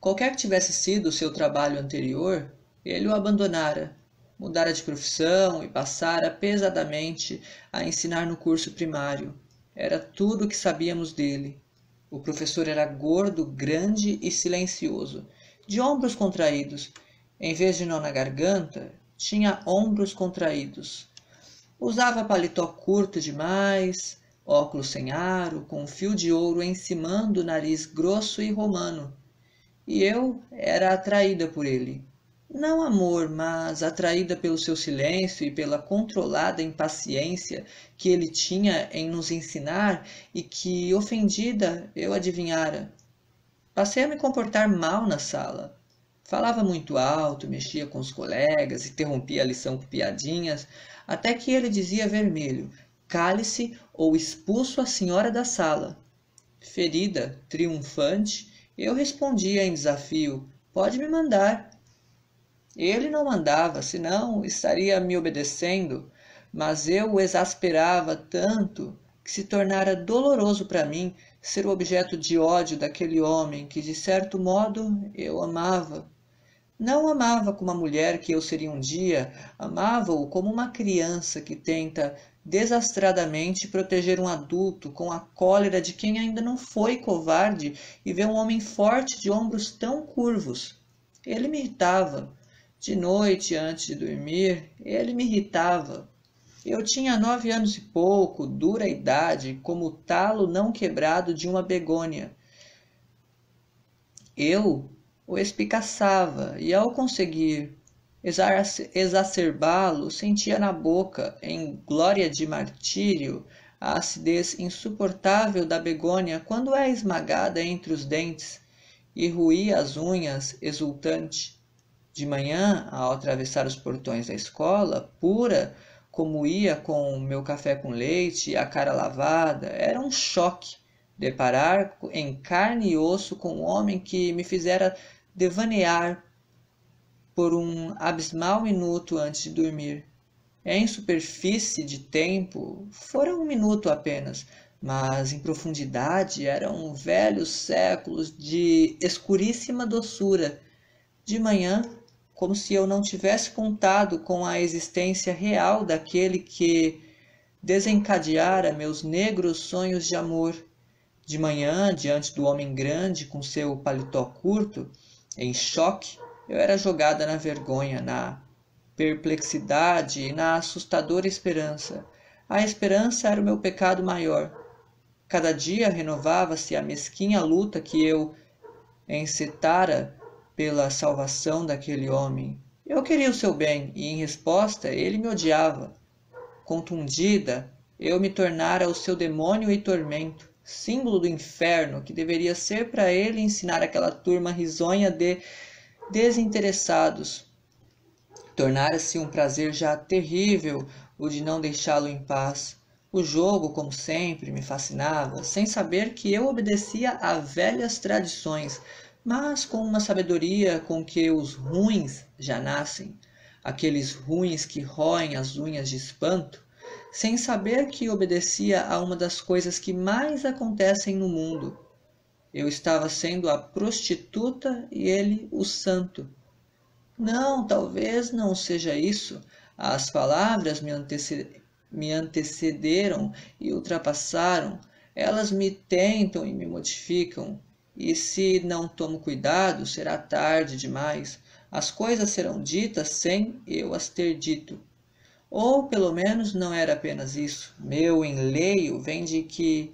Qualquer que tivesse sido o seu trabalho anterior, ele o abandonara, mudara de profissão e passara pesadamente a ensinar no curso primário. Era tudo o que sabíamos dele. O professor era gordo, grande e silencioso, de ombros contraídos. Em vez de nó na garganta, tinha ombros contraídos. Usava paletó curto demais, óculos sem aro, com um fio de ouro encimando o nariz grosso e romano. E eu era atraída por ele. Não amor, mas atraída pelo seu silêncio e pela controlada impaciência que ele tinha em nos ensinar e que, ofendida, eu adivinhara. Passei a me comportar mal na sala. Falava muito alto, mexia com os colegas, interrompia a lição com piadinhas, até que ele dizia vermelho: "Cale-se ou expulso a senhora da sala." Ferida, triunfante, eu respondia em desafio: "Pode me mandar." Ele não mandava, senão estaria me obedecendo, mas eu o exasperava tanto que se tornara doloroso para mim ser o objeto de ódio daquele homem que, de certo modo, eu amava. Não amava como a mulher que eu seria um dia, amava-o como uma criança que tenta desastradamente proteger um adulto com a cólera de quem ainda não foi covarde e vê um homem forte de ombros tão curvos. Ele me irritava. De noite, antes de dormir, ele me irritava. Eu tinha 9 anos e pouco, dura idade, como o talo não quebrado de uma begônia. Eu o espicaçava e, ao conseguir exacerbá-lo, sentia na boca, em glória de martírio, a acidez insuportável da begônia quando é esmagada entre os dentes, e roía as unhas, exultante. De manhã, ao atravessar os portões da escola, pura como ia com meu café com leite e a cara lavada, era um choque deparar em carne e osso com um homem que me fizera devanear por um abismal minuto antes de dormir. Em superfície de tempo, fora um minuto apenas, mas em profundidade eram velhos séculos de escuríssima doçura. De manhã, como se eu não tivesse contado com a existência real daquele que desencadeara meus negros sonhos de amor. De manhã, diante do homem grande com seu paletó curto, em choque, eu era jogada na vergonha, na perplexidade e na assustadora esperança. A esperança era o meu pecado maior. Cada dia renovava-se a mesquinha luta que eu encetara pela salvação daquele homem. Eu queria o seu bem e, em resposta, ele me odiava. Contundida, eu me tornara o seu demônio e tormento, símbolo do inferno que deveria ser para ele ensinar aquela turma risonha de desinteressados. Tornara-se um prazer já terrível o de não deixá-lo em paz. O jogo, como sempre, me fascinava, sem saber que eu obedecia a velhas tradições, mas com uma sabedoria com que os ruins já nascem, aqueles ruins que roem as unhas de espanto, sem saber que obedecia a uma das coisas que mais acontecem no mundo. Eu estava sendo a prostituta e ele o santo. Não, talvez não seja isso. As palavras me antecederam e ultrapassaram. Elas me tentam e me modificam. E se não tomo cuidado, será tarde demais. As coisas serão ditas sem eu as ter dito. Ou, pelo menos, não era apenas isso. Meu enleio vem de que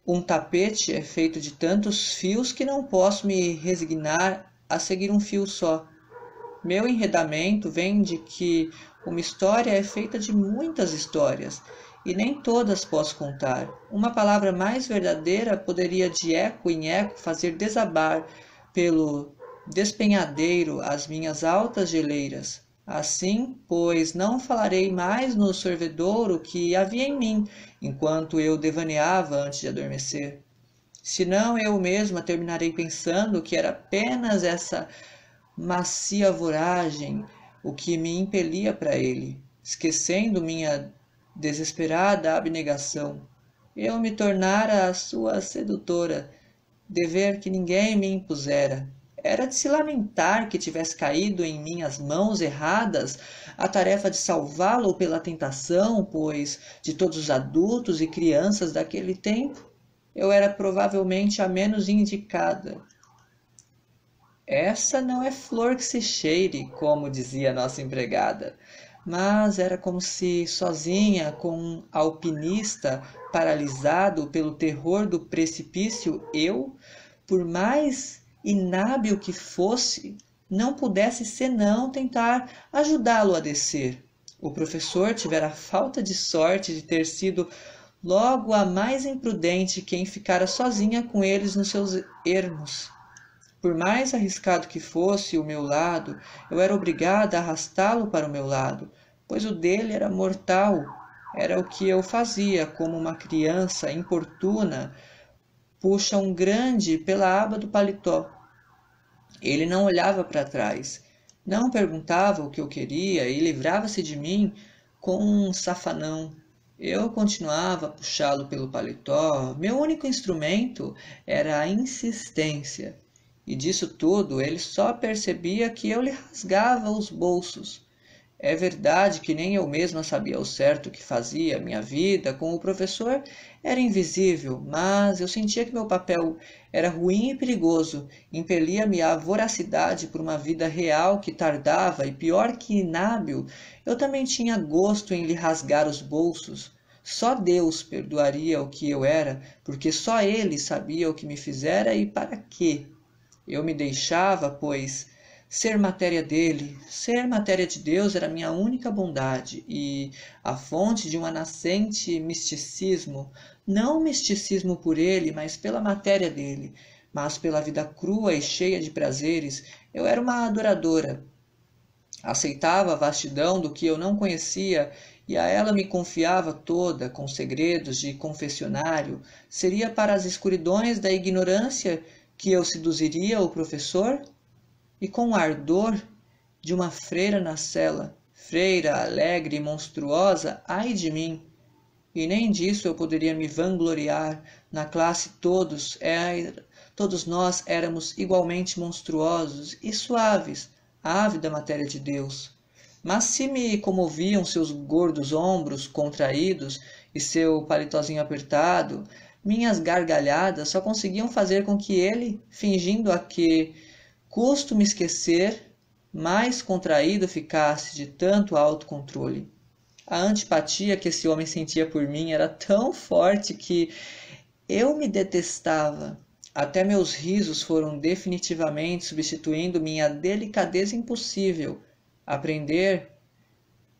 um tapete é feito de tantos fios que não posso me resignar a seguir um fio só. Meu enredamento vem de que uma história é feita de muitas histórias, e nem todas posso contar. Uma palavra mais verdadeira poderia de eco em eco fazer desabar pelo despenhadeiro as minhas altas geleiras. Assim, pois, não falarei mais no sorvedouro que havia em mim, enquanto eu devaneava antes de adormecer. Senão eu mesma terminarei pensando que era apenas essa macia voragem o que me impelia para ele, esquecendo minha desesperada abnegação. Eu me tornara a sua sedutora, dever que ninguém me impusera. Era de se lamentar que tivesse caído em minhas mãos erradas a tarefa de salvá-lo pela tentação, pois de todos os adultos e crianças daquele tempo, eu era provavelmente a menos indicada. Essa não é flor que se cheire, como dizia nossa empregada, mas era como se sozinha, com um alpinista paralisado pelo terror do precipício, eu, por mais inábil que fosse, não pudesse senão tentar ajudá-lo a descer. O professor tivera a falta de sorte de ter sido logo a mais imprudente quem ficara sozinha com eles nos seus ermos. Por mais arriscado que fosse o meu lado, eu era obrigada a arrastá-lo para o meu lado, pois o dele era mortal. Era o que eu fazia, como uma criança importuna puxa um grande pela aba do paletó. Ele não olhava para trás, não perguntava o que eu queria e livrava-se de mim com um safanão. Eu continuava a puxá-lo pelo paletó. Meu único instrumento era a insistência. E disso tudo ele só percebia que eu lhe rasgava os bolsos. É verdade que nem eu mesma sabia ao certo o que fazia. Minha vida com o professor era invisível, mas eu sentia que meu papel era ruim e perigoso. Impelia-me à voracidade por uma vida real que tardava, e pior que inábil, eu também tinha gosto em lhe rasgar os bolsos. Só Deus perdoaria o que eu era, porque só Ele sabia o que me fizera e para quê. Eu me deixava, pois, ser matéria dele, ser matéria de Deus era minha única bondade e a fonte de um nascente misticismo, não misticismo por ele, mas pela matéria dele, mas pela vida crua e cheia de prazeres. Eu era uma adoradora. Aceitava a vastidão do que eu não conhecia e a ela me confiava toda, com segredos de confessionário. Seria para as escuridões da ignorância que eu seduziria o professor? E com o ardor de uma freira na cela, freira alegre e monstruosa, ai de mim! E nem disso eu poderia me vangloriar. Na classe todos nós éramos igualmente monstruosos e suaves, ávida matéria de Deus. Mas se me comoviam seus gordos ombros contraídos e seu paletózinho apertado, minhas gargalhadas só conseguiam fazer com que ele, fingindo a que custo me esquecer, mais contraído ficasse de tanto autocontrole. A antipatia que esse homem sentia por mim era tão forte que eu me detestava. Até meus risos foram definitivamente substituindo minha delicadeza impossível. Aprender,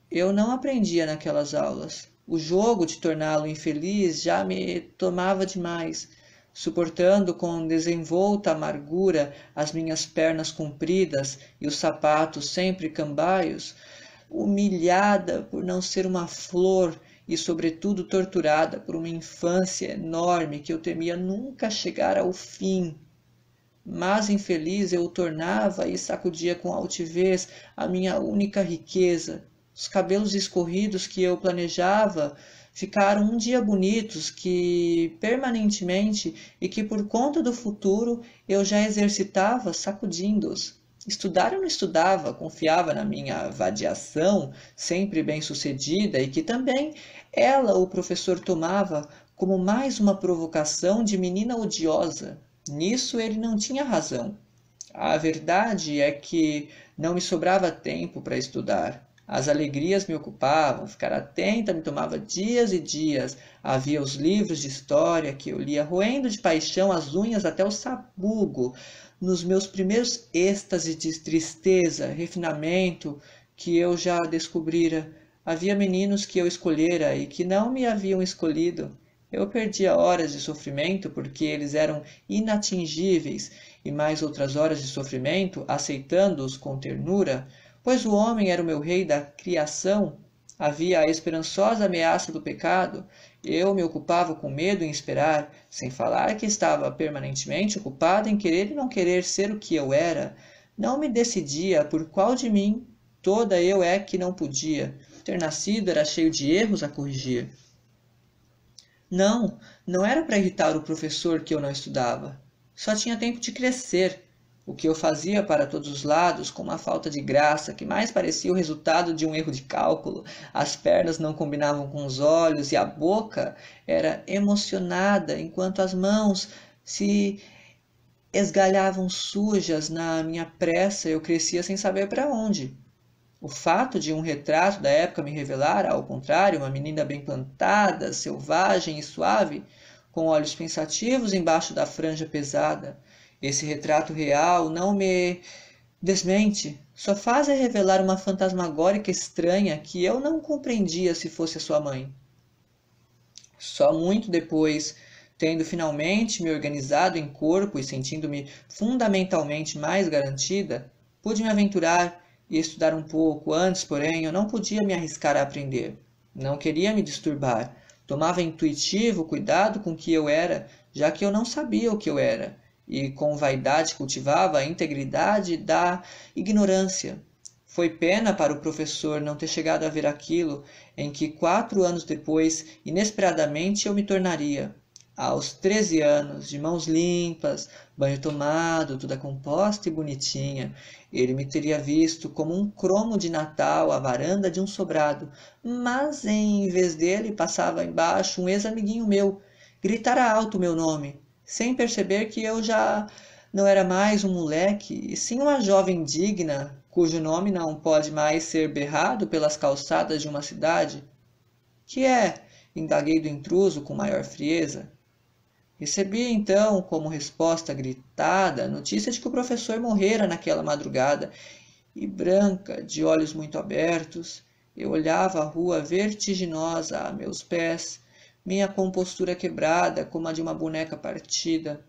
eu não aprendia naquelas aulas. O jogo de torná-lo infeliz já me tomava demais. Suportando com desenvolta amargura as minhas pernas compridas e os sapatos sempre cambaios, humilhada por não ser uma flor e, sobretudo, torturada por uma infância enorme que eu temia nunca chegar ao fim. Mas infeliz eu o tornava e sacudia com altivez a minha única riqueza. Os cabelos escorridos que eu planejava ficaram um dia bonitos, que permanentemente e que por conta do futuro eu já exercitava sacudindo-os. Estudar eu não estudava, confiava na minha vadiação, sempre bem-sucedida, e que também ela, o professor, tomava como mais uma provocação de menina odiosa. Nisso ele não tinha razão. A verdade é que não me sobrava tempo para estudar. As alegrias me ocupavam, ficar atenta me tomava dias e dias. Havia os livros de história que eu lia roendo de paixão as unhas até o sabugo, nos meus primeiros êxtases de tristeza, refinamento que eu já descobrira. Havia meninos que eu escolhera e que não me haviam escolhido. Eu perdia horas de sofrimento porque eles eram inatingíveis e mais outras horas de sofrimento aceitando-os com ternura, pois o homem era o meu rei da criação. Havia a esperançosa ameaça do pecado. Eu me ocupava com medo em esperar, sem falar que estava permanentemente ocupada em querer e não querer ser o que eu era. Não me decidia por qual de mim toda eu é que não podia. Ter nascido era cheio de erros a corrigir. Não era para irritar o professor que eu não estudava. Só tinha tempo de crescer. O que eu fazia para todos os lados, com uma falta de graça que mais parecia o resultado de um erro de cálculo. As pernas não combinavam com os olhos e a boca era emocionada, enquanto as mãos se esgalhavam sujas na minha pressa. Eu crescia sem saber para onde. O fato de um retrato da época me revelar, ao contrário, uma menina bem plantada, selvagem e suave, com olhos pensativos embaixo da franja pesada. Esse retrato real não me desmente, só faz revelar uma fantasmagórica estranha que eu não compreendia se fosse a sua mãe. Só muito depois, tendo finalmente me organizado em corpo e sentindo-me fundamentalmente mais garantida, pude me aventurar e estudar um pouco. Antes, porém, eu não podia me arriscar a aprender. Não queria me disturbar. Tomava intuitivo cuidado com o que eu era, já que eu não sabia o que eu era, e com vaidade cultivava a integridade da ignorância. Foi pena para o professor não ter chegado a ver aquilo em que 4 anos depois, inesperadamente, eu me tornaria. Aos 13 anos, de mãos limpas, banho tomado, toda composta e bonitinha, ele me teria visto como um cromo de Natal à varanda de um sobrado, mas em vez dele passava embaixo um ex-amiguinho meu, gritara alto o meu nome, sem perceber que eu já não era mais um moleque, e sim uma jovem digna, cujo nome não pode mais ser berrado pelas calçadas de uma cidade. Que é? Indaguei do intruso com maior frieza. Recebi então, como resposta gritada, a notícia de que o professor morrera naquela madrugada, e branca, de olhos muito abertos, eu olhava a rua vertiginosa a meus pés, minha compostura quebrada como a de uma boneca partida.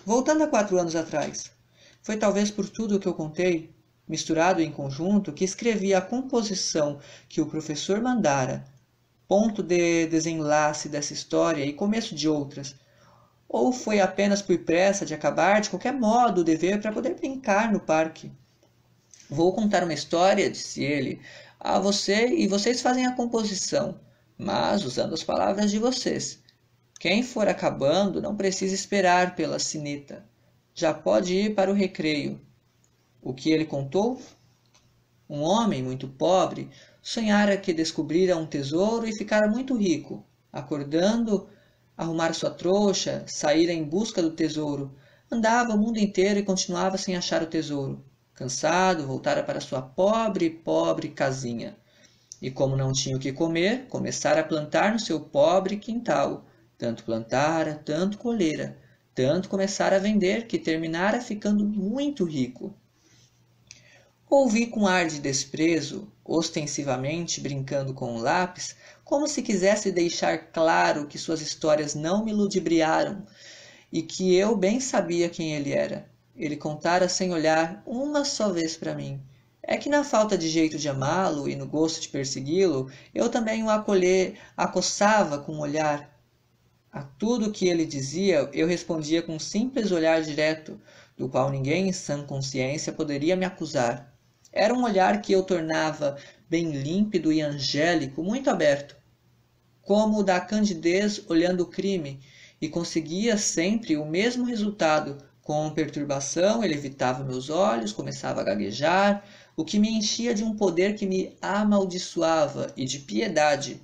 Voltando a 4 anos atrás, foi talvez por tudo o que eu contei, misturado em conjunto, que escrevi a composição que o professor mandara, ponto de desenlace dessa história e começo de outras. Ou foi apenas por pressa de acabar de qualquer modo o dever para poder brincar no parque? Vou contar uma história, disse ele, a você e vocês fazem a composição, mas usando as palavras de vocês. Quem for acabando não precisa esperar pela sineta. Já pode ir para o recreio. O que ele contou? Um homem muito pobre sonhara que descobrira um tesouro e ficara muito rico. Acordando, arrumara sua trouxa, saíra em busca do tesouro. Andava o mundo inteiro e continuava sem achar o tesouro. Cansado, voltara para sua pobre casinha. E como não tinha o que comer, começara a plantar no seu pobre quintal. Tanto plantara, tanto colhera, tanto começara a vender, que terminara ficando muito rico. Ouvi com ar de desprezo, ostensivamente brincando com o lápis, como se quisesse deixar claro que suas histórias não me ludibriaram e que eu bem sabia quem ele era. Ele contara sem olhar uma só vez para mim. É que na falta de jeito de amá-lo e no gosto de persegui-lo, eu também o acossava com o olhar. A tudo que ele dizia, eu respondia com um simples olhar direto, do qual ninguém em sã consciência poderia me acusar. Era um olhar que eu tornava bem límpido e angélico, muito aberto, como o da candidez olhando o crime, e conseguia sempre o mesmo resultado. Com perturbação, ele evitava meus olhos, começava a gaguejar, o que me enchia de um poder que me amaldiçoava e de piedade,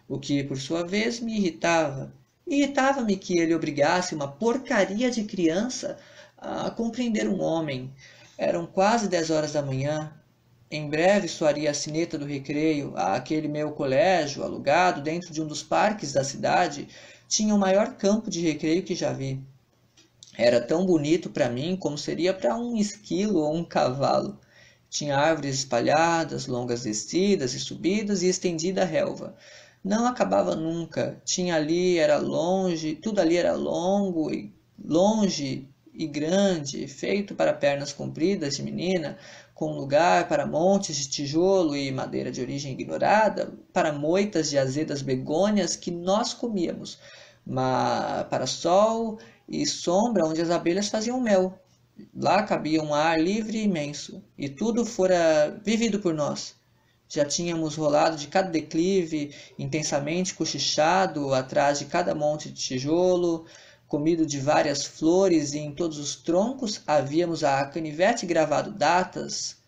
o que, por sua vez, me irritava. Irritava-me que ele obrigasse uma porcaria de criança a compreender um homem. Eram quase 10 horas da manhã. Em breve soaria a sineta do recreio. Aquele meu colégio, alugado dentro de um dos parques da cidade, tinha o maior campo de recreio que já vi. Era tão bonito para mim como seria para um esquilo ou um cavalo. Tinha árvores espalhadas, longas descidas e subidas e estendida relva. Não acabava nunca. Tinha ali, era longe, tudo ali era longe e grande, feito para pernas compridas de menina, com lugar para montes de tijolo e madeira de origem ignorada, para moitas de azedas begônias que nós comíamos, mas para sol e sombra onde as abelhas faziam mel. Lá cabia um ar livre e imenso, e tudo fora vivido por nós. Já tínhamos rolado de cada declive, intensamente cochichado atrás de cada monte de tijolo, comido de várias flores, e em todos os troncos havíamos a canivete gravado datas,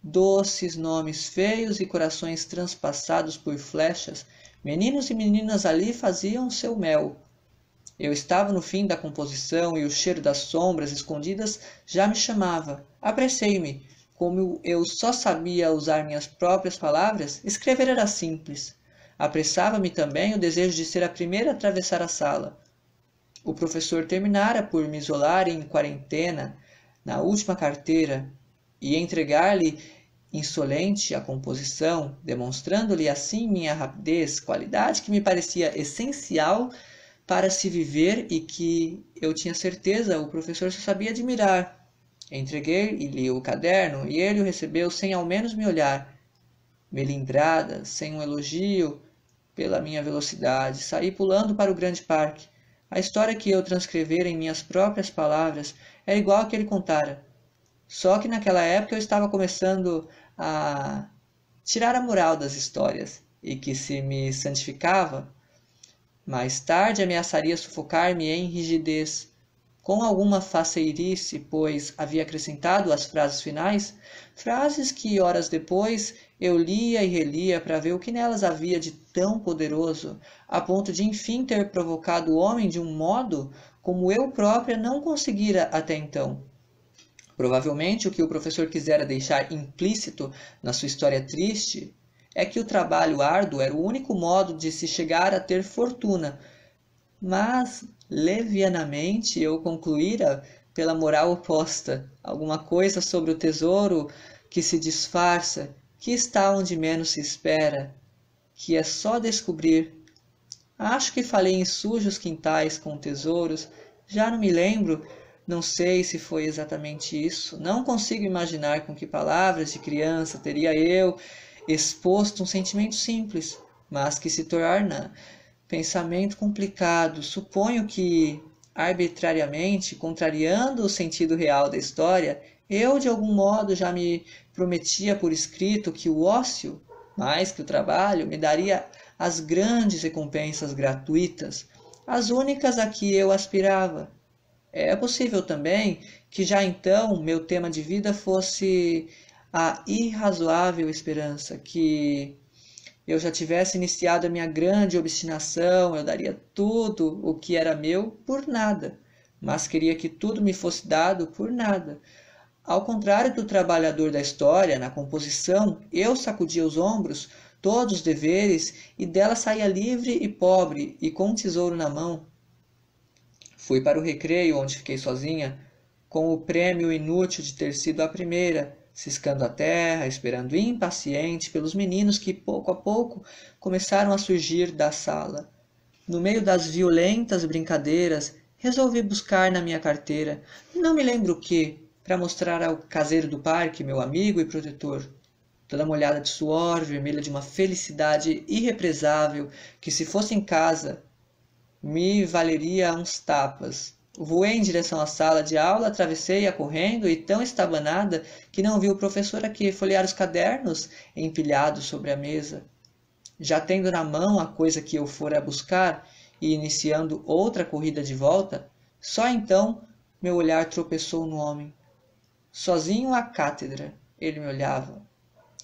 doces nomes feios e corações transpassados por flechas. Meninos e meninas ali faziam seu mel. Eu estava no fim da composição e o cheiro das sombras escondidas já me chamava. Apressei-me. Como eu só sabia usar minhas próprias palavras, escrever era simples. Apressava-me também o desejo de ser a primeira a atravessar a sala. O professor terminara por me isolar em quarentena na última carteira e entregar-lhe insolente a composição, demonstrando-lhe assim minha rapidez, qualidade que me parecia essencial para se viver e que eu tinha certeza o professor só sabia admirar. Entreguei-lhe o caderno e ele o recebeu sem ao menos me olhar. Melindrada, sem um elogio pela minha velocidade, saí pulando para o grande parque. A história que eu transcrevera em minhas próprias palavras era igual à que ele contara. Só que naquela época eu estava começando a tirar a moral das histórias e que se me santificava, mais tarde ameaçaria sufocar-me em rigidez. Com alguma faceirice, pois havia acrescentado as frases finais, frases que horas depois eu lia e relia para ver o que nelas havia de tão poderoso, a ponto de enfim ter provocado o homem de um modo como eu própria não conseguira até então. Provavelmente o que o professor quisera deixar implícito na sua história triste é que o trabalho árduo era o único modo de se chegar a ter fortuna, mas levianamente eu concluíra pela moral oposta, alguma coisa sobre o tesouro que se disfarça, que está onde menos se espera, que é só descobrir. Acho que falei em sujos quintais com tesouros, já não me lembro, não sei se foi exatamente isso, não consigo imaginar com que palavras de criança teria eu exposto um sentimento simples, mas que se torna pensamento complicado. Suponho que, arbitrariamente, contrariando o sentido real da história, eu de algum modo já me prometia por escrito que o ócio, mais que o trabalho, me daria as grandes recompensas gratuitas, as únicas a que eu aspirava. É possível também que já então meu tema de vida fosse a irrazoável esperança, que eu já tivesse iniciado a minha grande obstinação, eu daria tudo o que era meu por nada, mas queria que tudo me fosse dado por nada. Ao contrário do trabalhador da história, na composição, eu sacudia os ombros, todos os deveres, e dela saía livre e pobre, e com um tesouro na mão. Fui para o recreio, onde fiquei sozinha, com o prêmio inútil de ter sido a primeira, ciscando a terra, esperando impaciente pelos meninos que, pouco a pouco, começaram a surgir da sala. No meio das violentas brincadeiras, resolvi buscar na minha carteira, não me lembro o que, para mostrar ao caseiro do parque, meu amigo e protetor. Toda molhada de suor, vermelha de uma felicidade irrepresável, que se fosse em casa, me valeria uns tapas. Voei em direção à sala de aula, atravessei-a correndo e tão estabanada que não vi o professor aqui folhear os cadernos empilhados sobre a mesa. Já tendo na mão a coisa que eu fora buscar e iniciando outra corrida de volta, só então meu olhar tropeçou no homem. Sozinho à cátedra, ele me olhava.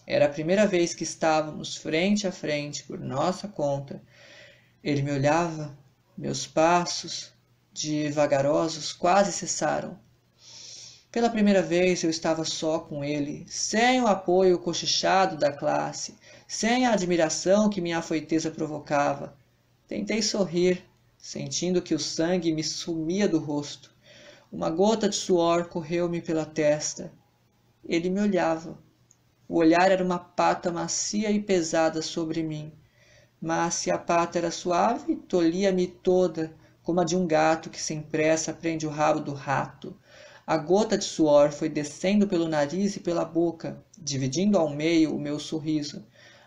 Era a primeira vez que estávamos frente a frente por nossa conta. Ele me olhava, meus passos, devagarosos, quase cessaram. Pela primeira vez eu estava só com ele, sem o apoio cochichado da classe, sem a admiração que minha afoiteza provocava. Tentei sorrir, sentindo que o sangue me sumia do rosto. Uma gota de suor correu-me pela testa. Ele me olhava. O olhar era uma pata macia e pesada sobre mim. Mas se a pata era suave, tolhia-me toda, como a de um gato que sem pressa prende o rabo do rato. A gota de suor foi descendo pelo nariz e pela boca, dividindo ao meio o meu sorriso.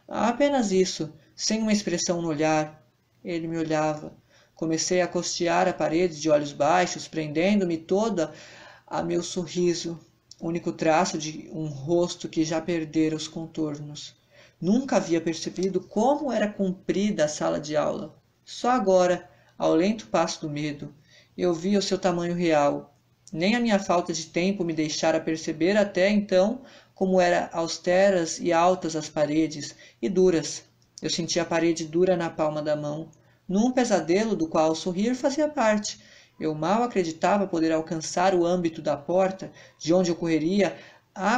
Apenas isso, sem uma expressão no olhar. Ele me olhava. Comecei a costear a parede de olhos baixos, prendendo-me toda a meu sorriso, único traço de um rosto que já perdera os contornos. Nunca havia percebido como era comprida a sala de aula. Só agora, ao lento passo do medo, eu via o seu tamanho real. Nem a minha falta de tempo me deixara perceber até então como eram austeras e altas as paredes, e duras. Eu sentia a parede dura na palma da mão, num pesadelo do qual sorrir fazia parte. Eu mal acreditava poder alcançar o âmbito da porta, de onde eu correria,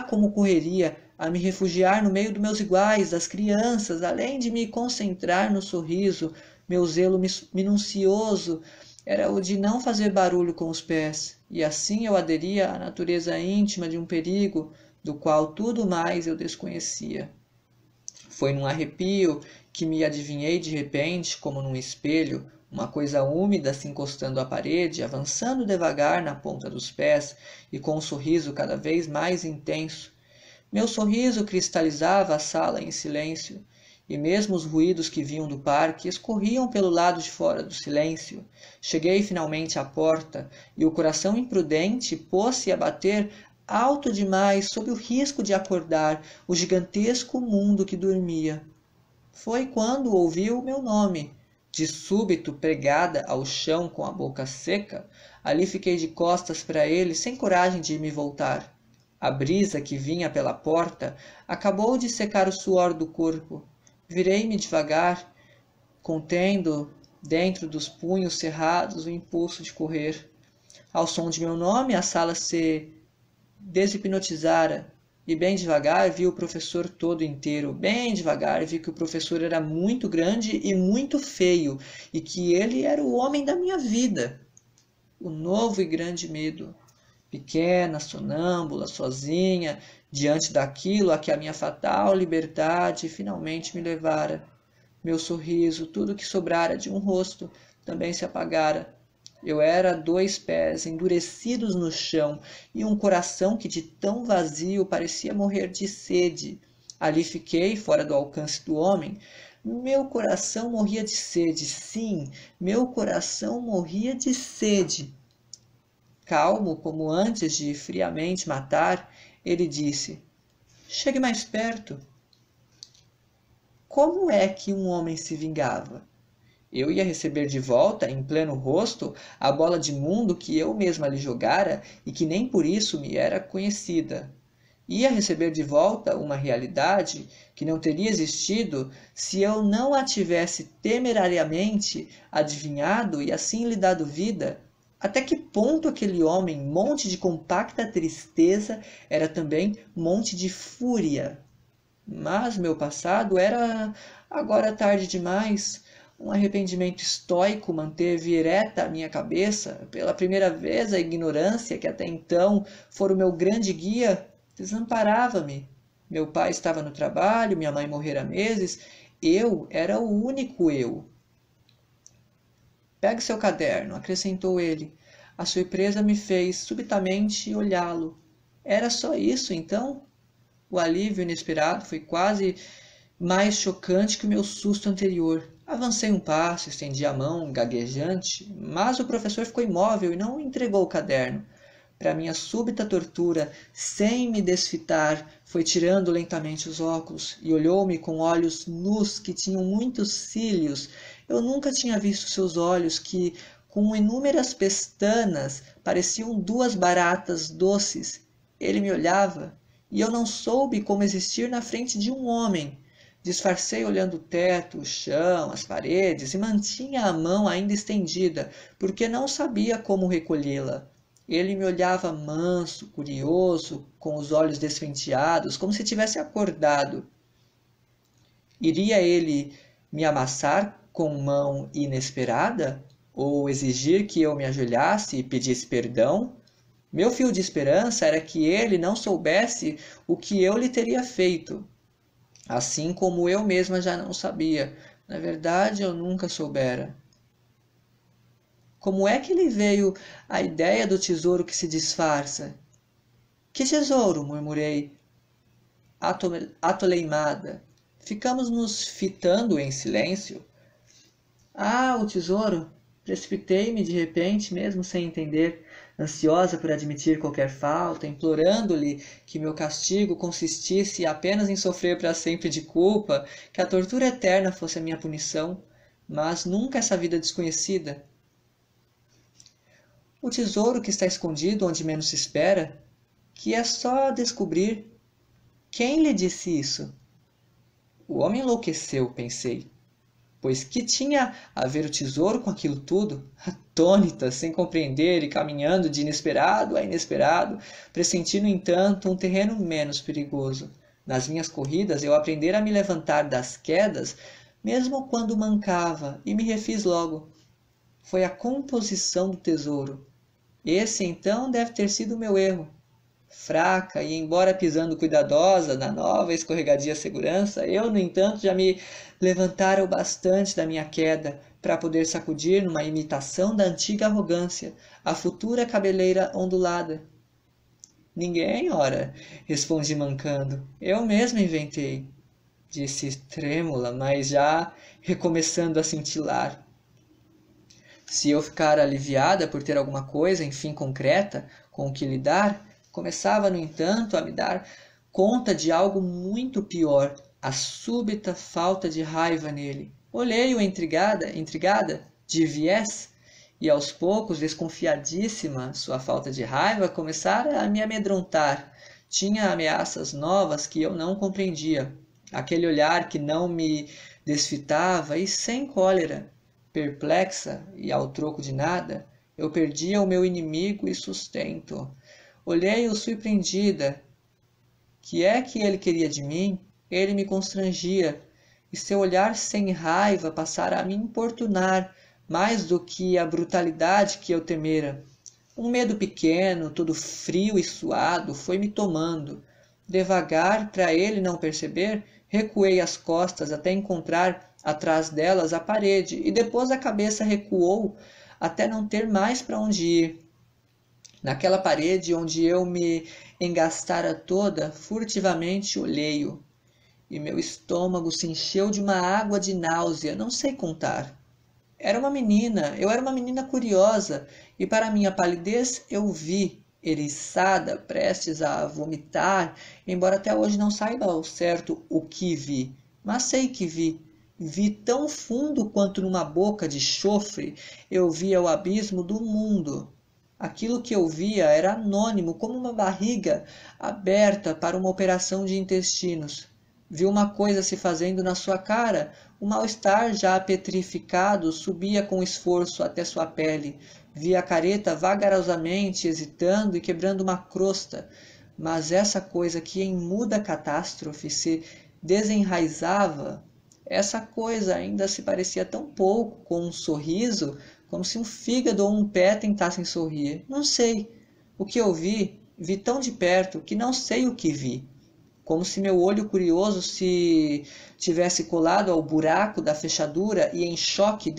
como correria, a me refugiar no meio dos meus iguais, das crianças, além de me concentrar no sorriso. Meu zelo minucioso era o de não fazer barulho com os pés, e assim eu aderia à natureza íntima de um perigo, do qual tudo mais eu desconhecia. Foi num arrepio que me adivinhei de repente, como num espelho, uma coisa úmida se encostando à parede, avançando devagar na ponta dos pés e com um sorriso cada vez mais intenso. Meu sorriso cristalizava a sala em silêncio, e mesmo os ruídos que vinham do parque escorriam pelo lado de fora do silêncio. Cheguei finalmente à porta, e o coração imprudente pôs-se a bater alto demais sob o risco de acordar o gigantesco mundo que dormia. Foi quando ouvi o meu nome, de súbito pregada ao chão com a boca seca. Ali fiquei de costas para ele, sem coragem de me voltar. A brisa que vinha pela porta acabou de secar o suor do corpo. Virei-me devagar, contendo dentro dos punhos cerrados o impulso de correr. Ao som de meu nome, a sala se deshipnotizara, e bem devagar vi o professor todo inteiro. Bem devagar vi que o professor era muito grande e muito feio, e que ele era o homem da minha vida. O novo e grande medo. Pequena, sonâmbula, sozinha, diante daquilo a que a minha fatal liberdade finalmente me levara. Meu sorriso, tudo que sobrara de um rosto, também se apagara. Eu era 2 pés endurecidos no chão e um coração que de tão vazio parecia morrer de sede. Ali fiquei, fora do alcance do homem. Meu coração morria de sede, sim, meu coração morria de sede. Calmo como antes de friamente matar, ele disse: chegue mais perto. Como é que um homem se vingava? Eu ia receber de volta, em pleno rosto, a bola de mundo que eu mesma lhe jogara e que nem por isso me era conhecida. Ia receber de volta uma realidade que não teria existido se eu não a tivesse temerariamente adivinhado e assim lhe dado vida. Até que ponto aquele homem, monte de compacta tristeza, era também monte de fúria. Mas meu passado era agora tarde demais. Um arrependimento estoico manteve ereta a minha cabeça. Pela primeira vez, a ignorância, que até então fora o meu grande guia, desamparava-me. Meu pai estava no trabalho, minha mãe morrera há meses. Eu era o único eu. Pegue seu caderno, acrescentou ele. A surpresa me fez subitamente olhá-lo. Era só isso, então? O alívio inesperado foi quase mais chocante que o meu susto anterior. Avancei um passo, estendi a mão, gaguejante, mas o professor ficou imóvel e não entregou o caderno. Para minha súbita tortura, sem me desfitar, foi tirando lentamente os óculos e olhou-me com olhos nus que tinham muitos cílios. Eu nunca tinha visto seus olhos que, com inúmeras pestanas, pareciam 2 baratas doces. Ele me olhava, e eu não soube como existir na frente de um homem. Disfarcei olhando o teto, o chão, as paredes, e mantinha a mão ainda estendida, porque não sabia como recolhê-la. Ele me olhava manso, curioso, com os olhos despenteados, como se tivesse acordado. Iria ele me amassar com mão inesperada? Ou exigir que eu me ajoelhasse e pedisse perdão? Meu fio de esperança era que ele não soubesse o que eu lhe teria feito, assim como eu mesma já não sabia. Na verdade, eu nunca soubera. Como é que lhe veio a ideia do tesouro que se disfarça? Que tesouro? Murmurei, atoleimada. Ficamos nos fitando em silêncio. Ah, o tesouro! Precipitei-me de repente, mesmo sem entender, ansiosa por admitir qualquer falta, implorando-lhe que meu castigo consistisse apenas em sofrer para sempre de culpa, que a tortura eterna fosse a minha punição, mas nunca essa vida desconhecida. O tesouro que está escondido onde menos se espera, que é só descobrir. Quem lhe disse isso? O homem enlouqueceu, pensei. Pois que tinha a ver o tesouro com aquilo tudo? Atônita, sem compreender e caminhando de inesperado a inesperado, pressenti, no entanto, um terreno menos perigoso. Nas minhas corridas, eu aprendera a me levantar das quedas, mesmo quando mancava, e me refiz logo. Foi a composição do tesouro. Esse, então, deve ter sido o meu erro. Fraca e, embora pisando cuidadosa na nova escorregadia segurança, eu, no entanto, já me levantara o bastante da minha queda para poder sacudir, numa imitação da antiga arrogância, a futura cabeleira ondulada. Ninguém, ora, respondi mancando. Eu mesma inventei, disse trêmula, mas já recomeçando a cintilar. Se eu ficara aliviada por ter alguma coisa, enfim, concreta, com o que lidar, começava, no entanto, a me dar conta de algo muito pior, a súbita falta de raiva nele. Olhei-o intrigada, de viés, e aos poucos, desconfiadíssima, sua falta de raiva começara a me amedrontar. Tinha ameaças novas que eu não compreendia. Aquele olhar que não me desfitava e sem cólera. Perplexa e ao troco de nada, eu perdia o meu inimigo e sustento. Olhei-o surpreendida. Que é que ele queria de mim? Ele me constrangia, e seu olhar sem raiva passara a me importunar mais do que a brutalidade que eu temera. Um medo pequeno, todo frio e suado, foi me tomando. Devagar, para ele não perceber, recuei as costas até encontrar atrás delas a parede, e depois a cabeça recuou até não ter mais para onde ir. Naquela parede onde eu me engastara toda, furtivamente olhei-o, e meu estômago se encheu de uma água de náusea, não sei contar. Eu era uma menina curiosa, e para minha palidez eu vi, eriçada, prestes a vomitar, embora até hoje não saiba ao certo o que vi, mas sei que vi. Vi tão fundo quanto numa boca de chofre, eu via o abismo do mundo. Aquilo que eu via era anônimo, como uma barriga aberta para uma operação de intestinos. Vi uma coisa se fazendo na sua cara, o mal-estar já petrificado subia com esforço até sua pele. Vi a careta vagarosamente hesitando e quebrando uma crosta, mas essa coisa que em muda catástrofe se desenraizava, essa coisa ainda se parecia tão pouco com um sorriso, como se um fígado ou um pé tentassem sorrir. Não sei. O que eu vi, vi tão de perto que não sei o que vi. Como se meu olho curioso se tivesse colado ao buraco da fechadura e em choque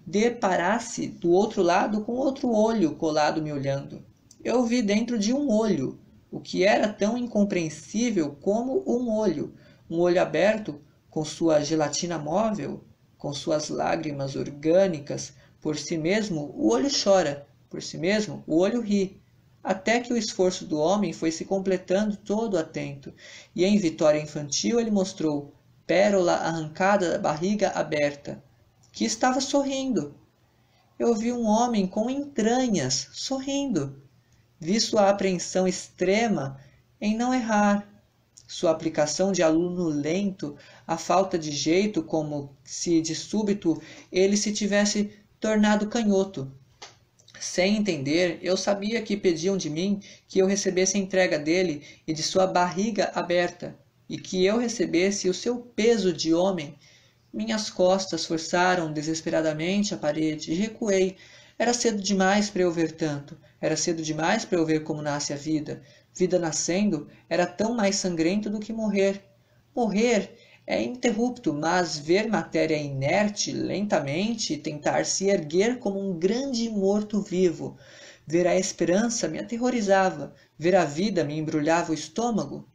deparasse do outro lado com outro olho colado me olhando. Eu vi dentro de um olho, o que era tão incompreensível como um olho aberto, com sua gelatina móvel, com suas lágrimas orgânicas. Por si mesmo, o olho chora, por si mesmo, o olho ri, até que o esforço do homem foi se completando todo atento, e em vitória infantil ele mostrou, pérola arrancada da barriga aberta, que estava sorrindo. Eu vi um homem com entranhas, sorrindo. Vi sua apreensão extrema em não errar, sua aplicação de aluno lento, a falta de jeito, como se de súbito ele se tivesse tornado canhoto. Sem entender, eu sabia que pediam de mim que eu recebesse a entrega dele e de sua barriga aberta, e que eu recebesse o seu peso de homem. Minhas costas forçaram desesperadamente a parede e recuei. Era cedo demais para eu ver tanto. Era cedo demais para eu ver como nasce a vida. Vida nascendo era tão mais sangrento do que morrer. Morrer é interrupto, mas ver matéria inerte lentamente tentar se erguer como um grande morto-vivo. Ver a esperança me aterrorizava. Ver a vida me embrulhava o estômago.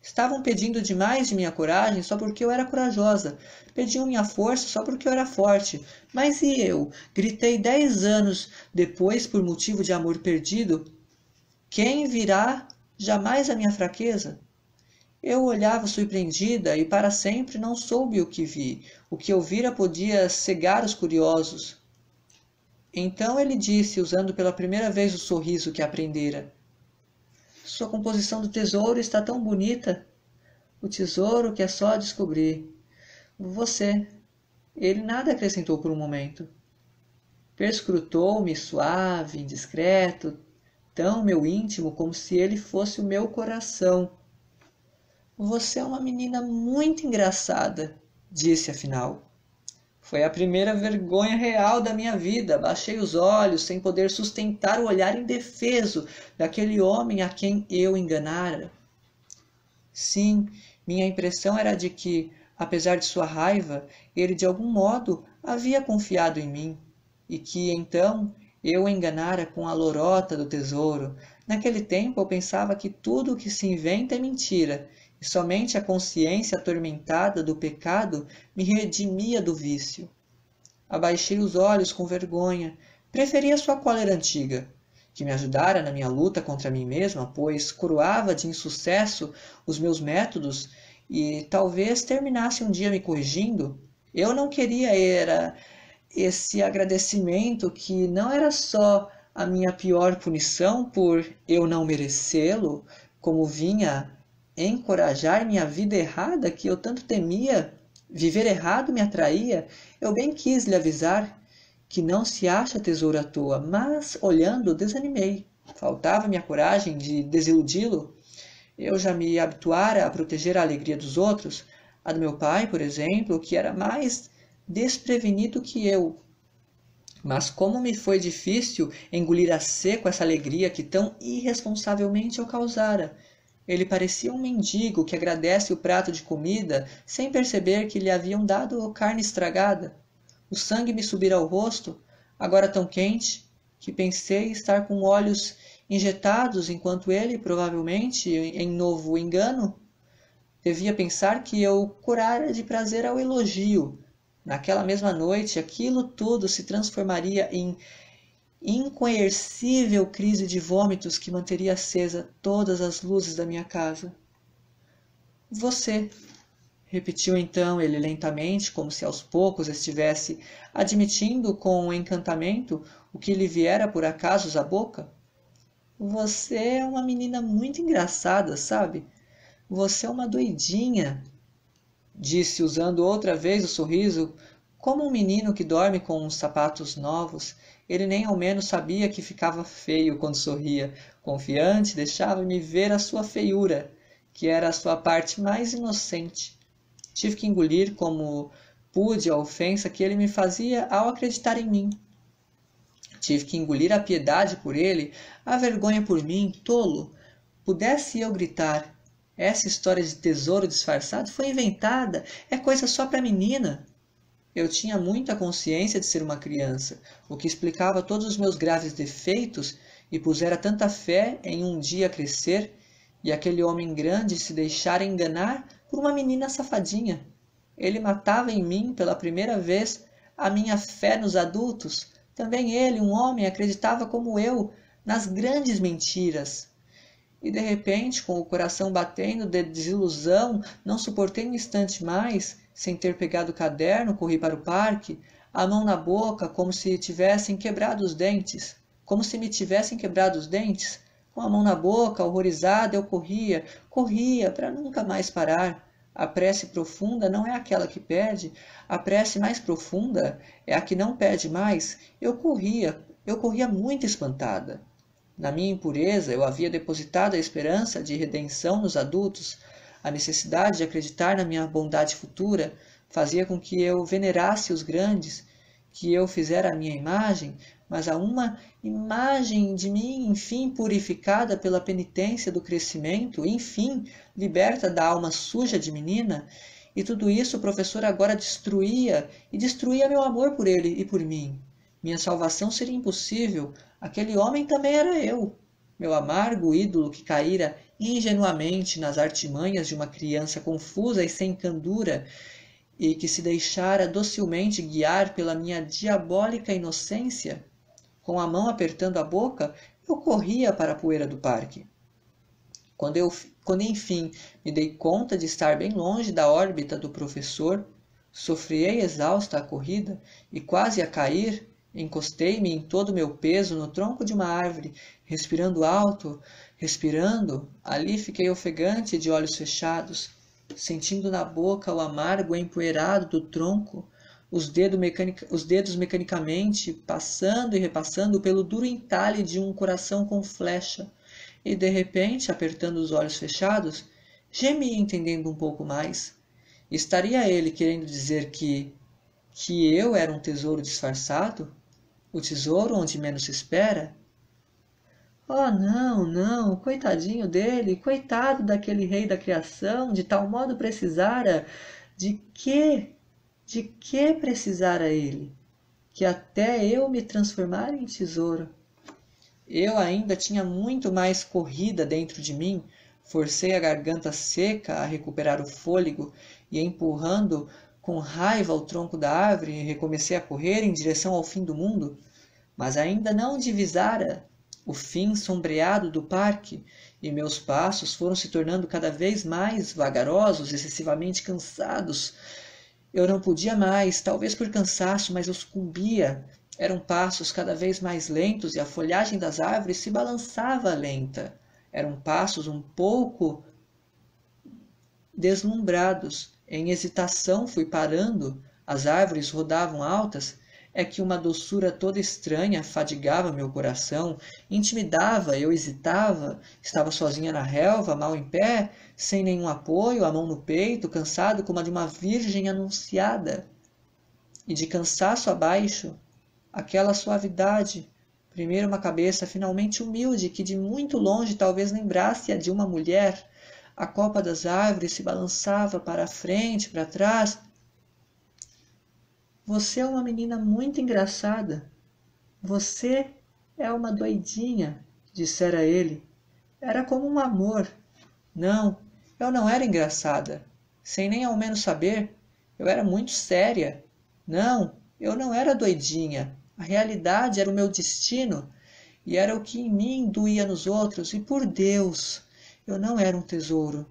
Estavam pedindo demais de minha coragem só porque eu era corajosa. Pediam minha força só porque eu era forte. Mas e eu? Gritei 10 anos depois por motivo de amor perdido. Quem virá jamais a minha fraqueza? Eu olhava surpreendida e para sempre não soube o que vi. O que eu vira podia cegar os curiosos. Então ele disse, usando pela primeira vez o sorriso que aprendera: Sua composição do tesouro está tão bonita. O tesouro que é só descobrir. Você. Ele nada acrescentou por um momento. Perscrutou-me suave, indiscreto, tão meu íntimo como se ele fosse o meu coração. Você é uma menina muito engraçada, disse afinal. Foi a primeira vergonha real da minha vida. Baixei os olhos, sem poder sustentar o olhar indefeso daquele homem a quem eu enganara. Sim, minha impressão era de que, apesar de sua raiva, ele de algum modo havia confiado em mim, e que, então, eu o enganara com a lorota do tesouro. Naquele tempo eu pensava que tudo o que se inventa é mentira, e somente a consciência atormentada do pecado me redimia do vício. Abaixei os olhos com vergonha. Preferi a sua cólera antiga, que me ajudara na minha luta contra mim mesma, pois coroava de insucesso os meus métodos e talvez terminasse um dia me corrigindo. Eu não queria era esse agradecimento que não era só a minha pior punição por eu não merecê-lo, como vinha encorajar minha vida errada que eu tanto temia. Viver errado me atraía. Eu bem quis lhe avisar que não se acha tesouro à toa, mas, olhando, desanimei. Faltava-me a coragem de desiludi-lo. Eu já me habituara a proteger a alegria dos outros, a do meu pai, por exemplo, que era mais desprevenido que eu. Mas como me foi difícil engolir a seco essa alegria que tão irresponsavelmente eu causara. Ele parecia um mendigo que agradece o prato de comida sem perceber que lhe haviam dado carne estragada. O sangue me subira ao rosto, agora tão quente, que pensei estar com olhos injetados, enquanto ele, provavelmente, em novo engano, devia pensar que eu curara de prazer ao elogio. Naquela mesma noite, aquilo tudo se transformaria em incoercível crise de vômitos que manteria acesa todas as luzes da minha casa. Você, repetiu então ele lentamente, como se aos poucos estivesse admitindo com encantamento o que lhe viera por acaso à boca. Você é uma menina muito engraçada, sabe? Você é uma doidinha, disse usando outra vez o sorriso, como um menino que dorme com uns sapatos novos. Ele nem ao menos sabia que ficava feio quando sorria. Confiante, deixava-me ver a sua feiura, que era a sua parte mais inocente. Tive que engolir como pude a ofensa que ele me fazia ao acreditar em mim. Tive que engolir a piedade por ele, a vergonha por mim, tolo. Pudesse eu gritar: essa história de tesouro disfarçado foi inventada, é coisa só para menina. Eu tinha muita consciência de ser uma criança, o que explicava todos os meus graves defeitos e pusera tanta fé em um dia crescer e aquele homem grande se deixara enganar por uma menina safadinha. Ele matava em mim pela primeira vez a minha fé nos adultos. Também ele, um homem, acreditava como eu nas grandes mentiras. E de repente, com o coração batendo de desilusão, não suportei um instante mais. Sem ter pegado o caderno, corri para o parque, a mão na boca, como se tivessem quebrado os dentes. Como se me tivessem quebrado os dentes. Com a mão na boca, horrorizada, eu corria, para nunca mais parar. A prece profunda não é aquela que pede, a prece mais profunda é a que não pede mais. Eu corria muito espantada. Na minha impureza, eu havia depositado a esperança de redenção nos adultos. A necessidade de acreditar na minha bondade futura fazia com que eu venerasse os grandes, que eu fizera a minha imagem, mas a uma imagem de mim, enfim, purificada pela penitência do crescimento, enfim, liberta da alma suja de menina, e tudo isso o professor agora destruía, e destruía meu amor por ele e por mim. Minha salvação seria impossível, aquele homem também era eu. Meu amargo ídolo que caíra ingenuamente nas artimanhas de uma criança confusa e sem candura, e que se deixara docilmente guiar pela minha diabólica inocência, com a mão apertando a boca, eu corria para a poeira do parque. Quando enfim me dei conta de estar bem longe da órbita do professor, sofriei exausta a corrida e quase a cair, Encostei-me em todo o meu peso no tronco de uma árvore, respirando alto, respirando. Ali fiquei ofegante de olhos fechados, sentindo na boca o amargo empoeirado do tronco, os dedos mecanicamente passando e repassando pelo duro entalhe de um coração com flecha. E de repente, apertando os olhos fechados, gemi entendendo um pouco mais. Estaria ele querendo dizer que eu era um tesouro disfarçado? O tesouro onde menos se espera? Oh, não, não, coitadinho dele, coitado daquele rei da criação, de tal modo precisara. De quê? De que precisara ele? Que até eu me transformara em tesouro. Eu ainda tinha muito mais corrida dentro de mim, forcei a garganta seca a recuperar o fôlego e, empurrando com raiva o tronco da árvore, recomecei a correr em direção ao fim do mundo, mas ainda não divisara o fim sombreado do parque, e meus passos foram se tornando cada vez mais vagarosos, excessivamente cansados. Eu não podia mais, talvez por cansaço, mas eu sucumbia. Eram passos cada vez mais lentos e a folhagem das árvores se balançava lenta. Eram passos um pouco deslumbrados. Em hesitação fui parando. As árvores rodavam altas. É que uma doçura toda estranha fadigava meu coração, intimidava, eu hesitava, estava sozinha na relva, mal em pé, sem nenhum apoio, a mão no peito, cansado como a de uma virgem anunciada. E de cansaço abaixo, aquela suavidade, primeiro uma cabeça finalmente humilde que de muito longe talvez lembrasse a de uma mulher. A copa das árvores se balançava para a frente, para trás. Você é uma menina muito engraçada. Você é uma doidinha, dissera ele. Era como um amor. Não, eu não era engraçada. Sem nem ao menos saber, eu era muito séria. Não, eu não era doidinha. A realidade era o meu destino e era o que em mim doía nos outros. E por Deus, eu não era um tesouro.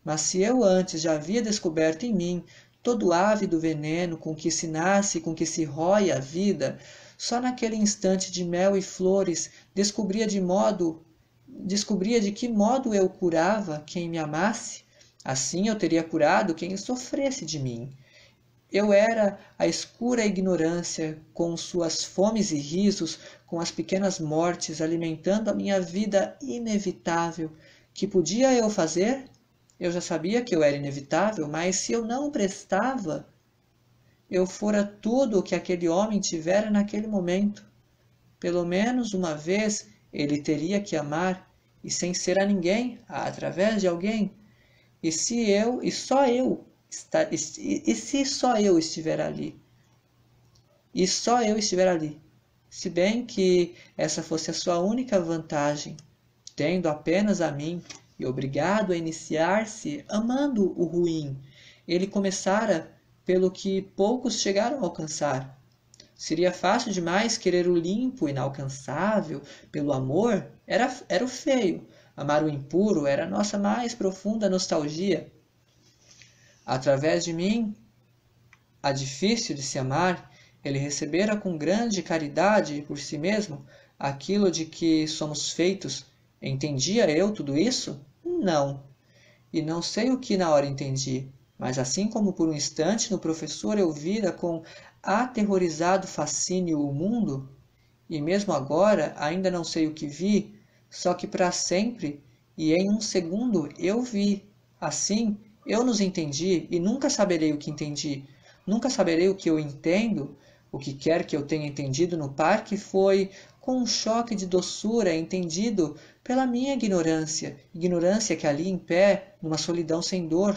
Mas se eu antes já havia descoberto em mim todo o ávido veneno com que se nasce e com que se rói a vida, só naquele instante de mel e flores descobria de que modo eu curava quem me amasse. Assim eu teria curado quem sofresse de mim. Eu era a escura ignorância, com suas fomes e risos, com as pequenas mortes, alimentando a minha vida inevitável. Que podia eu fazer? Eu já sabia que eu era inevitável, mas se eu não prestava, eu fora tudo o que aquele homem tivera naquele momento. Pelo menos uma vez ele teria que amar, e sem ser a ninguém, através de alguém. E se só eu estiver ali? E só eu estiver ali. Se bem que essa fosse a sua única vantagem, tendo apenas a mim, e obrigado a iniciar-se amando o ruim. Ele começara pelo que poucos chegaram a alcançar. Seria fácil demais querer o limpo, inalcançável, pelo amor, era o feio. Amar o impuro era a nossa mais profunda nostalgia. Através de mim, a difícil de se amar, ele recebera com grande caridade por si mesmo aquilo de que somos feitos. Entendia eu tudo isso? Não. E não sei o que na hora entendi, mas assim como por um instante no professor eu vira com aterrorizado fascínio o mundo, e mesmo agora ainda não sei o que vi, só que para sempre, e em um segundo eu vi. Assim, eu nos entendi e nunca saberei o que entendi. Nunca saberei o que eu entendo. O que quer que eu tenha entendido no parque foi com um choque de doçura entendido pela minha ignorância, ignorância que ali em pé, numa solidão sem dor,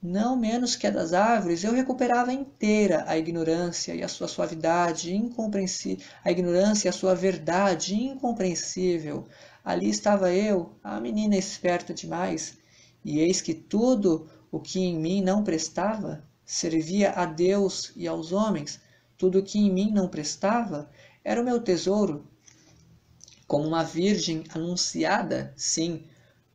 não menos que a das árvores, eu recuperava inteira a ignorância e a sua suavidade incompreensível, a ignorância e a sua verdade incompreensível. Ali estava eu, a menina esperta demais, e eis que tudo o que em mim não prestava servia a Deus e aos homens. Tudo o que em mim não prestava era o meu tesouro. Como uma virgem anunciada, sim,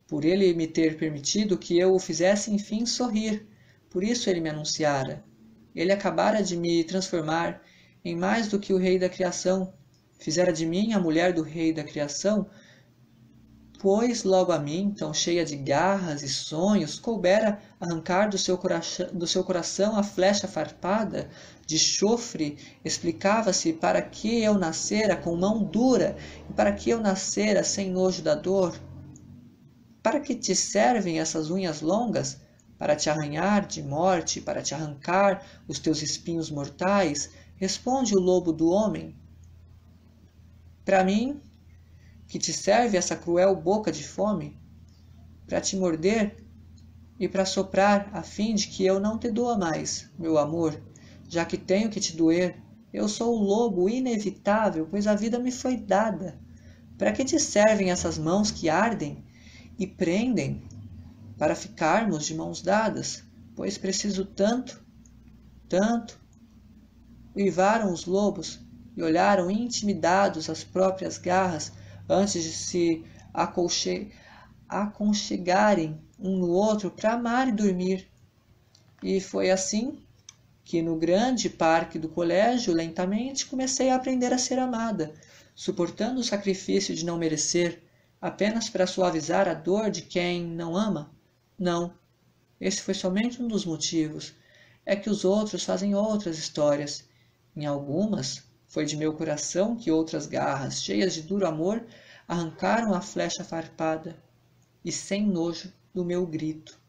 por ele me ter permitido que eu o fizesse enfim sorrir. Por isso ele me anunciara. Ele acabara de me transformar. em mais do que o rei da criação. Fizera de mim a mulher do rei da criação, pois logo a mim, tão cheia de garras e sonhos, coubera arrancar do seu coração a flecha farpada de chofre. Explicava-se para que eu nascera com mão dura e para que eu nascera sem nojo da dor. Para que te servem essas unhas longas? Para te arranhar de morte, para te arrancar os teus espinhos mortais? Responde o lobo do homem. Para mim, que te serve essa cruel boca de fome? Para te morder e para soprar, a fim de que eu não te doa mais, meu amor, já que tenho que te doer. Eu sou o lobo inevitável, pois a vida me foi dada. Para que te servem essas mãos que ardem e prendem? Para ficarmos de mãos dadas, pois preciso tanto, tanto. Uivaram os lobos e olharam intimidados as próprias garras antes de se aconchegarem um no outro para amar e dormir. E foi assim que no grande parque do colégio lentamente comecei a aprender a ser amada, suportando o sacrifício de não merecer, apenas para suavizar a dor de quem não ama. Não, esse foi somente um dos motivos. É que os outros fazem outras histórias. Em algumas, foi de meu coração que outras garras, cheias de duro amor, arrancaram a flecha farpada, e sem nojo do meu grito.